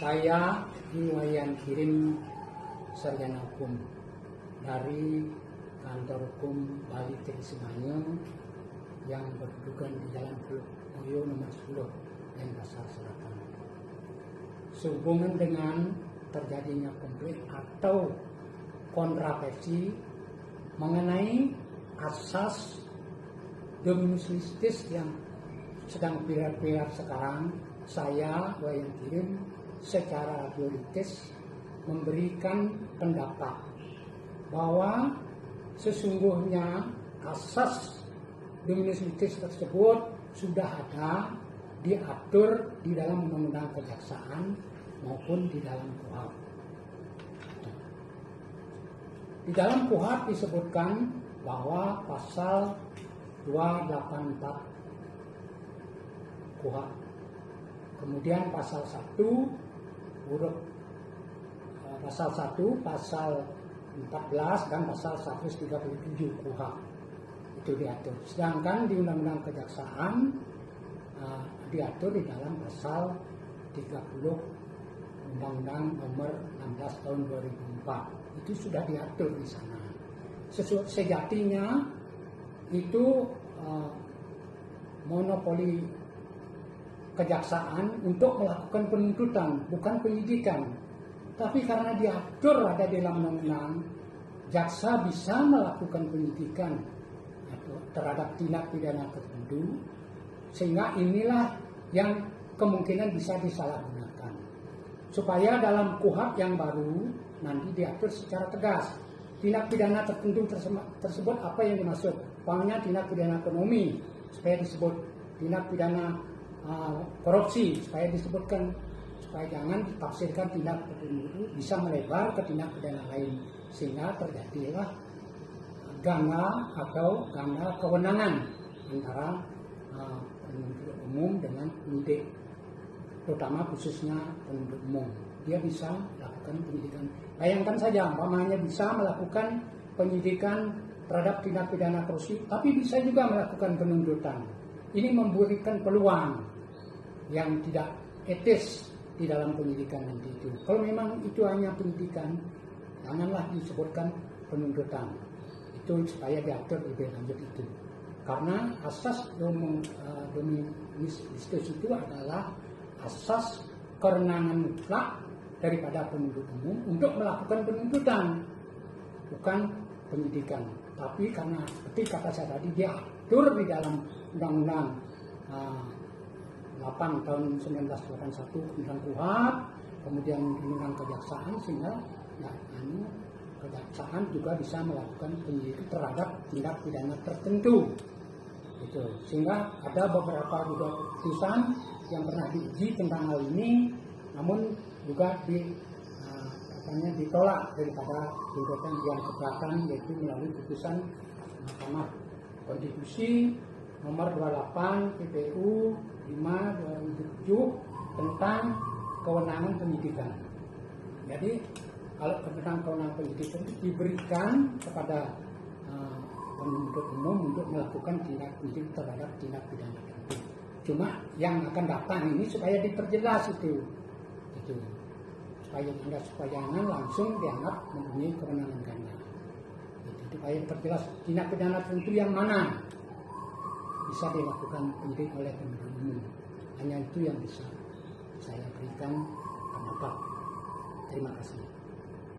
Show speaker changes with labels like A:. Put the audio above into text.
A: Saya Iwayan Kirim, sarjana hukum dari kantor hukum Bali Trisimanyong yang berkedudukan di Jalan Teluk Moyo nomor 10 Denpasar Selatan. Sehubungan dengan terjadinya konflik atau kontroversi mengenai asas dominus litis yang sedang viral sekarang, saya Iwayan Kirim secara teoritis memberikan pendapat bahwa sesungguhnya asas dominus litis tersebut sudah ada diatur di dalam Undang-Undang Kejaksaan maupun di dalam KUHP. Di dalam KUHP disebutkan bahwa pasal 284 KUHP, kemudian pasal 1 huruf pasal 1, pasal 14 dan pasal 137 KUHP itu diatur. Sedangkan di Undang-Undang Kejaksaan diatur di dalam pasal 30 Undang-Undang Nomor 16 Tahun 2004. Itu sudah diatur di sana. Sejatinya itu monopoli kejaksaan untuk melakukan penuntutan, bukan penyidikan. Tapi karena diatur ada di dalam undang-undang, jaksa bisa melakukan penyidikan terhadap tindak pidana tertentu, sehingga inilah yang kemungkinan bisa disalahgunakan. Supaya dalam KUHP yang baru nanti diatur secara tegas tindak pidana tertentu tersebut apa yang dimaksud. Umpamanya tindak pidana ekonomi supaya disebut tindak pidana korupsi supaya disebutkan, supaya jangan ditafsirkan tindak pidana itu bisa melebar ke tindak pidana lain, sehingga terjadilah gangga atau gangga kewenangan antara penuntut umum dengan penyidik, terutama khususnya penuntut umum. Dia bisa melakukan penyidikan. Bayangkan saja, umpamanya bisa melakukan penyidikan terhadap tindak pidana korupsi, tapi bisa juga melakukan penuntutan. Ini memberikan peluang yang tidak etis di dalam penyidikan nanti itu. Kalau memang itu hanya penyidikan, janganlah disebutkan penuntutan. Itu supaya diatur lebih lanjut itu. Karena asas dominus litis itu adalah asas kewenangan mutlak daripada penuntut umum untuk melakukan penuntutan, bukan penyidikan. Tapi karena seperti kata saya tadi, diatur di dalam Undang-Undang 8 tahun 1981 tentang KUHP, kemudian Undang-Undang Kejaksaan, sehingga kejaksaan juga bisa melakukan penyidikan terhadap tindak pidana tertentu. Gitu. Sehingga ada beberapa juga putusan yang pernah diuji tentang hal ini, namun juga ditolak daripada tuntutan yang keberatan, yaitu melalui putusan Mahkamah Konstitusi nomor 28 PPU 5/2007 tentang kewenangan penyidikan. Jadi kalau tentang kewenangan penyidikan itu diberikan kepada penuntut umum untuk melakukan tindak pidana terhadap tindak pidana tertentu. Cuma yang akan datang ini supaya diperjelas itu. Supaya jangan langsung dianggap mempunyai kewenangan ganda. Supaya diperjelas tindak pidana tertentu yang mana bisa dilakukan penyidik oleh penuntut umum. Hanya itu yang bisa saya berikan pendapat. Terima kasih.